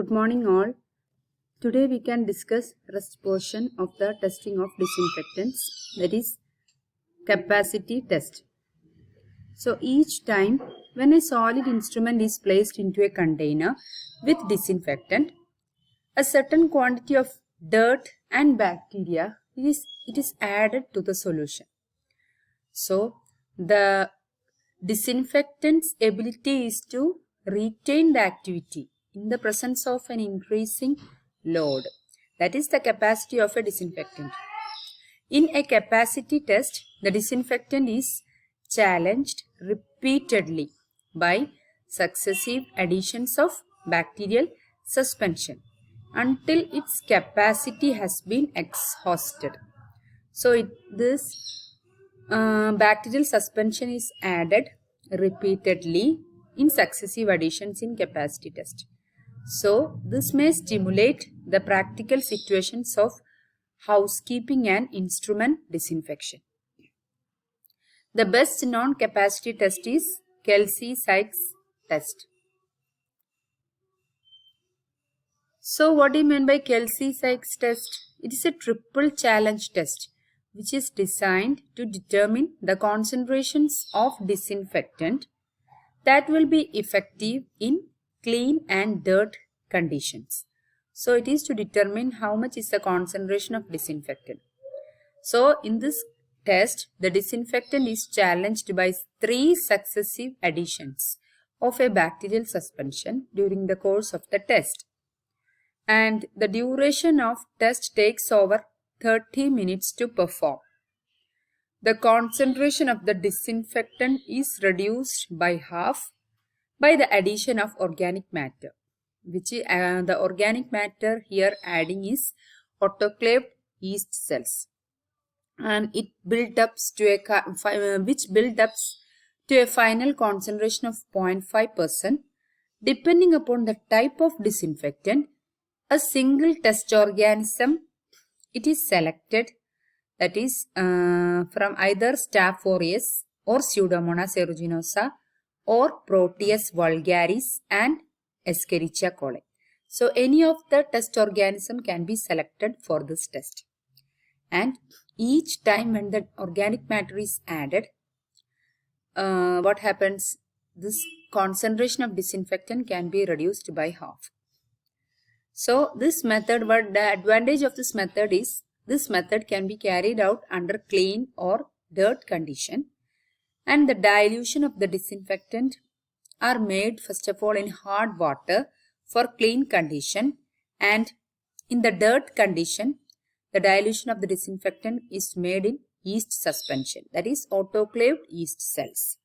Good morning all. Today we can discuss rest portion of the testing of disinfectants, that is capacity test. So each time when a solid instrument is placed into a container with disinfectant, a certain quantity of dirt and bacteria is added to the solution. So the disinfectant's ability is to retain the activity in the presence of an increasing load. That is the capacity of a disinfectant. In a capacity test, the disinfectant is challenged repeatedly by successive additions of bacterial suspension until its capacity has been exhausted. So this bacterial suspension is added repeatedly in successive additions in capacity test. So this may stimulate the practical situations of housekeeping and instrument disinfection. The best known capacity test is Kelsey-Sykes test. So what do you mean by Kelsey-Sykes test? It is a triple challenge test which is designed to determine the concentrations of disinfectant that will be effective in clean and dirt conditions. So it is to determine how much is the concentration of disinfectant. So in this test, the disinfectant is challenged by 3 successive additions of a bacterial suspension during the course of the test. And the duration of test takes over 30 minutes to perform. The concentration of the disinfectant is reduced by half by the addition of organic matter, which the organic matter here adding is autoclaved yeast cells, and it built up to a final concentration of 0.5%. Depending upon the type of disinfectant, a single test organism it is selected, that is from either Staph aureus or Pseudomonas aeruginosa or Proteus vulgaris and Escherichia coli. So any of the test organism can be selected for this test. And each time when the organic matter is added, what happens? This concentration of disinfectant can be reduced by half. So this method, what the advantage of this method is, this method can be carried out under clean or dirt condition, and the dilution of the disinfectant are made first of all in hard water for clean condition, and in the dirt condition the dilution of the disinfectant is made in yeast suspension, that is autoclaved yeast cells.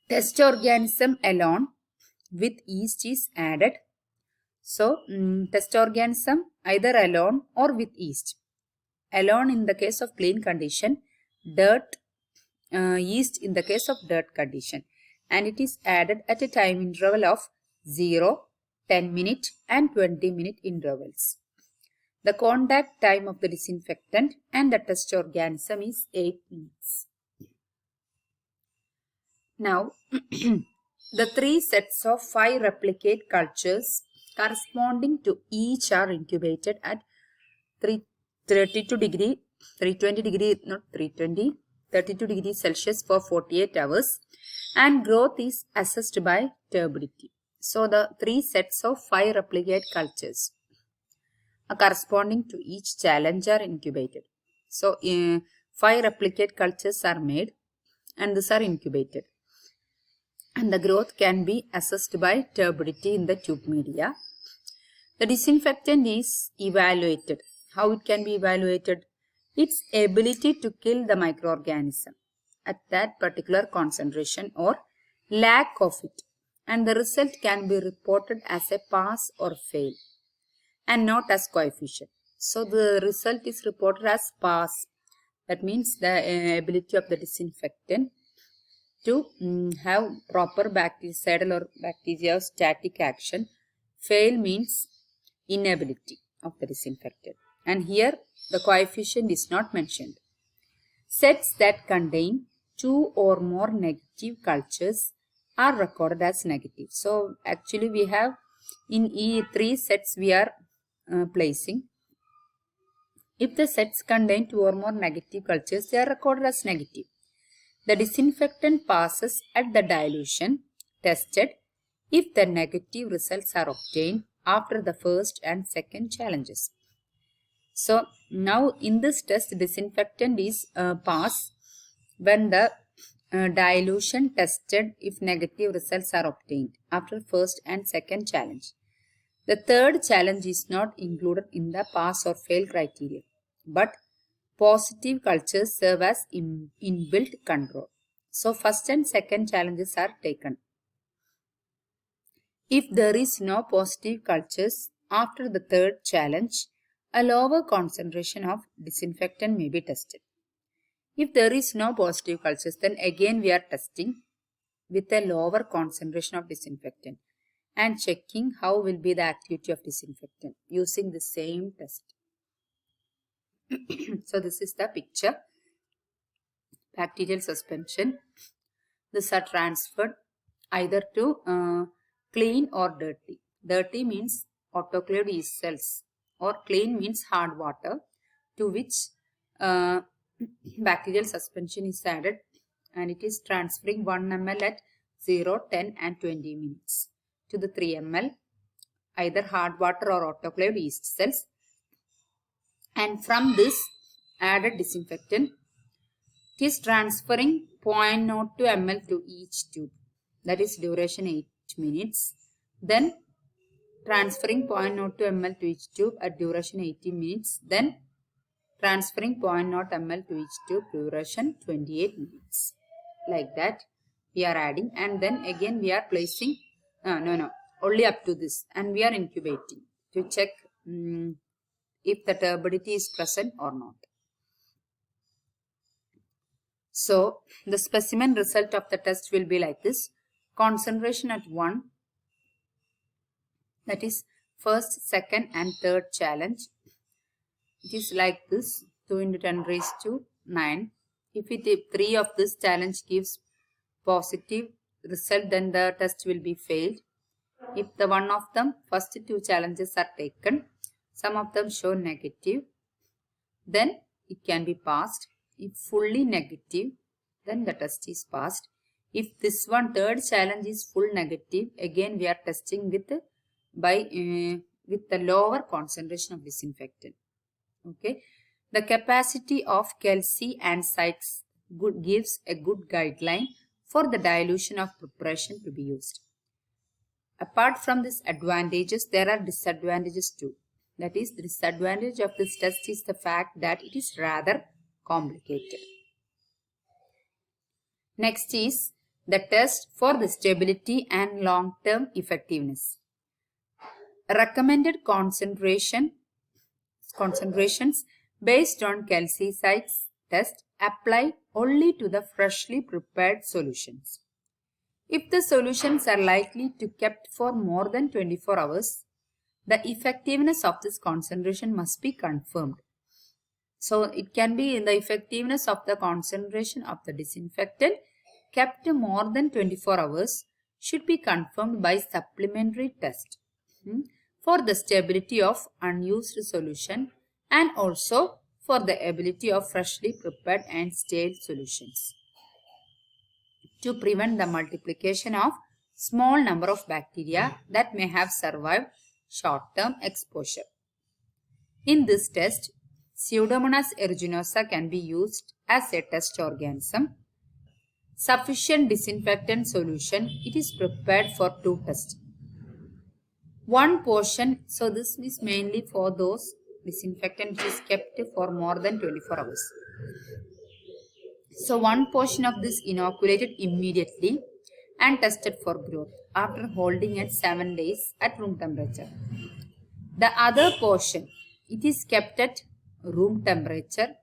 Test organism alone with yeast is added. So test organism either alone or with yeast. Alone in the case of clean condition, dirt yeast in the case of dirt condition, and it is added at a time interval of 0, 10 minute and 20 minute intervals. The contact time of the disinfectant and the test organism is 8 minutes. Now the 3 sets of 5 replicate cultures corresponding to each are incubated at 32 degree Celsius for 48 hours, and growth is assessed by turbidity. So the 3 sets of 5 replicate cultures corresponding to each challenge are incubated. So 5 replicate cultures are made and these are incubated, and the growth can be assessed by turbidity in the tube media. The disinfectant is evaluated. How it can be evaluated? Its ability to kill the microorganism at that particular concentration or lack of it, and the result can be reported as a pass or fail and not as coefficient. So the result is reported as pass. That means the ability of the disinfectant to have proper bactericidal or bacteriostatic action. Fail means inability of the disinfectant, and here the coefficient is not mentioned. Sets that contain 2 or more negative cultures are recorded as negative. So actually we have in three sets we are placing. If the sets contain 2 or more negative cultures, they are recorded as negative. The disinfectant passes at the dilution tested if the negative results are obtained after the first and second challenges. So now in this test, disinfectant is passed when the dilution tested if negative results are obtained after first and second challenge. The third challenge is not included in the pass or fail criteria, but positive cultures serve as inbuilt control. So first and second challenges are taken. If there is no positive cultures after the third challenge, a lower concentration of disinfectant may be tested. If there is no positive cultures, then again we are testing with a lower concentration of disinfectant and checking how will be the activity of disinfectant using the same test. So this is the picture. Bacterial suspension. These are transferred either to clean or dirty. Dirty means autoclaved yeast cells, or clean means hard water, to which bacterial suspension is added, and it is transferring 1 ml at 0, 10 and 20 minutes to the 3 ml either hard water or autoclaved yeast cells, and from this added disinfectant it is transferring 0.02 ml to each tube, that is duration 8 minutes, then transferring 0.02 ml to each tube at duration 80 minutes, then transferring 0.0 ml to each tube duration 28 minutes. Like that we are adding, and then again we are placing only up to this, and we are incubating to check if the turbidity is present or not. So the specimen result of the test will be like this. Concentration at 1, that is first, second and third challenge. It is like this, 2 into 10 raised to 9. If 3 of this challenge gives positive result, then the test will be failed. If the one of them, first 2 challenges are taken, some of them show negative, then it can be passed. If fully negative, then the test is passed. If this one third challenge is full negative, again we are testing with the lower concentration of disinfectant. Okay, the capacity of Kelsey and Sykes gives a good guideline for the dilution of preparation to be used. Apart from these advantages, there are disadvantages too. That is, the disadvantage of this test is the fact that it is rather complicated. Next is the test for the stability and long-term effectiveness. Recommended concentrations based on Kelsey-Sykes test apply only to the freshly prepared solutions. If the solutions are likely to be kept for more than 24 hours, the effectiveness of this concentration must be confirmed. So it can be in the effectiveness of the concentration of the disinfectant kept more than 24 hours should be confirmed by supplementary test for the stability of unused solution and also for the ability of freshly prepared and stale solutions to prevent the multiplication of small number of bacteria that may have survived short-term exposure. In this test, Pseudomonas aeruginosa can be used as a test organism. Sufficient disinfectant solution, it is prepared for 2 tests. One portion, so this is mainly for those disinfectant which is kept for more than 24 hours. So one portion of this inoculated immediately and tested for growth after holding it 7 days at room temperature. The other portion, it is kept at room temperature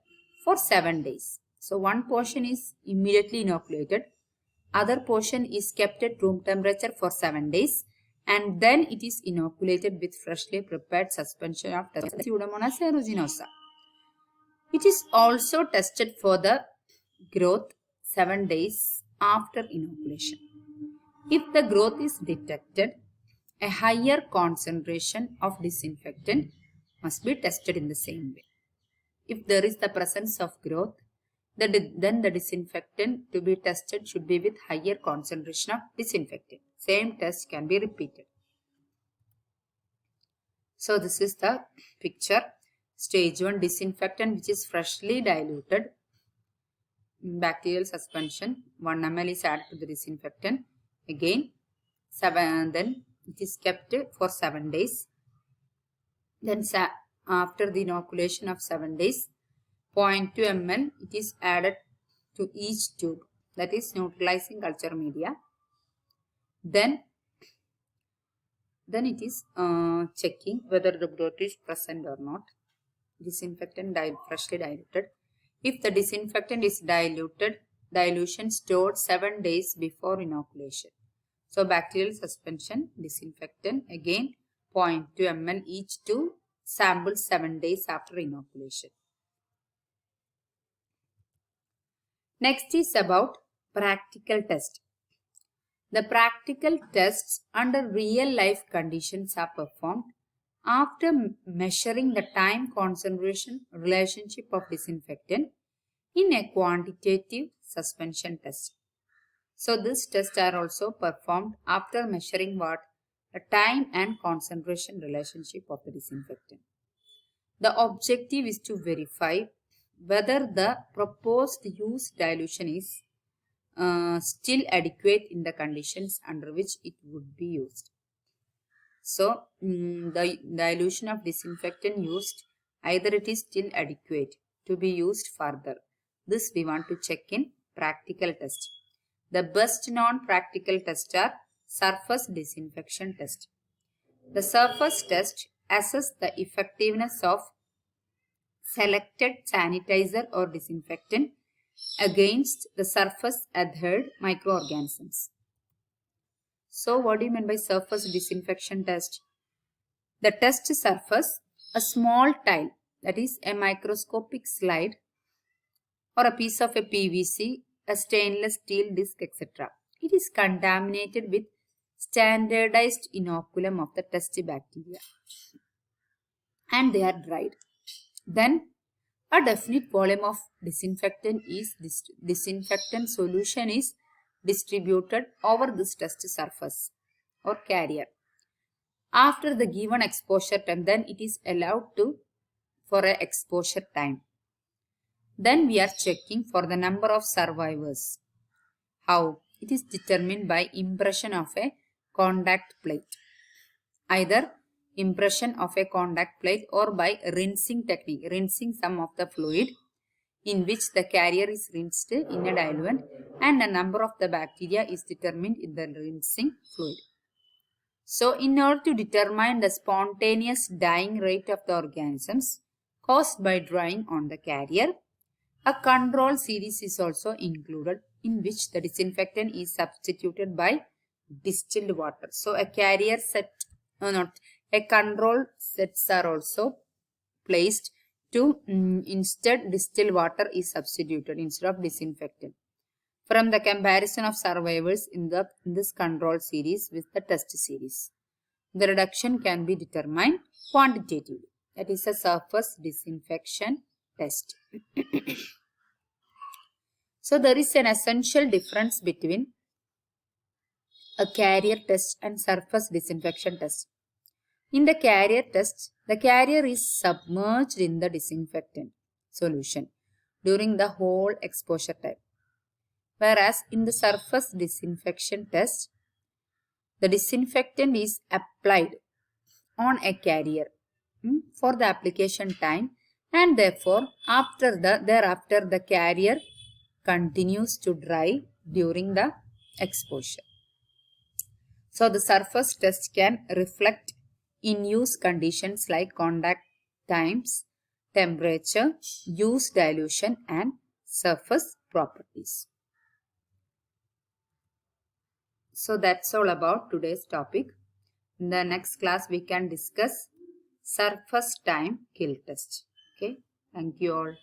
for 7 days. So one portion is immediately inoculated, other portion is kept at room temperature for 7 days, and then it is inoculated with freshly prepared suspension of Pseudomonas aeruginosa. It is also tested for the growth 7 days after inoculation. If the growth is detected a higher concentration of disinfectant must be tested in the same way. If there is the presence of growth, then the disinfectant to be tested should be with higher concentration of disinfectant. Same test can be repeated. So this is the picture. Stage 1 disinfectant which is freshly diluted bacterial suspension. 1 ml is added to the disinfectant. Again, then it is kept for 7 days. Then after the inoculation of 7 days, 0.2 ml it is added to each tube, that is neutralizing culture media. Then it is checking whether the growth is present or not. Disinfectant freshly diluted. If the disinfectant is dilution stored 7 days before inoculation. So bacterial suspension, disinfectant, again 0.2 ml each to sample 7 days after inoculation. Next is about practical test. The practical tests under real life conditions are performed after measuring the time concentration relationship of disinfectant in a quantitative suspension test. So these tests are also performed after measuring what? The time and concentration relationship of the disinfectant. The objective is to verify whether the proposed use dilution is still adequate in the conditions under which it would be used. So the dilution of disinfectant used, either it is still adequate to be used further. This we want to check in practical test. The best non-practical tests are surface disinfection test. The surface test assesses the effectiveness of selected sanitizer or disinfectant against the surface adhered microorganisms. So what do you mean by surface disinfection test? The test surface, a small tile, that is a microscopic slide or a piece of a PVC, a stainless steel disc, etc. It is contaminated with standardized inoculum of the test bacteria and they are dried. Then a definite volume of disinfectant solution is distributed over this test surface or carrier. After the given exposure time, then it is allowed for an exposure time. Then we are checking for the number of survivors. How? It is determined by impression of a contact plate. Either impression of a contact plate or by rinsing technique, rinsing some of the fluid in which the carrier is rinsed in a diluent and the number of the bacteria is determined in the rinsing fluid. So in order to determine the spontaneous dying rate of the organisms caused by drying on the carrier, a control series is also included in which the disinfectant is substituted by distilled water. So a carrier set, a control sets are also placed to instead distilled water is substituted instead of disinfectant. From the comparison of survivors in this control series with the test series, the reduction can be determined quantitatively. That is a surface disinfection test. So there is an essential difference between a carrier test and surface disinfection test. In the carrier test, the carrier is submerged in the disinfectant solution during the whole exposure time. Whereas in the surface disinfection test, the disinfectant is applied on a carrier for the application time and therefore thereafter the carrier continues to dry during the exposure. So the surface test can reflect in-use conditions like contact times, temperature, use dilution and surface properties. So that's all about today's topic. In the next class we can discuss surface time kill test. Okay, thank you all.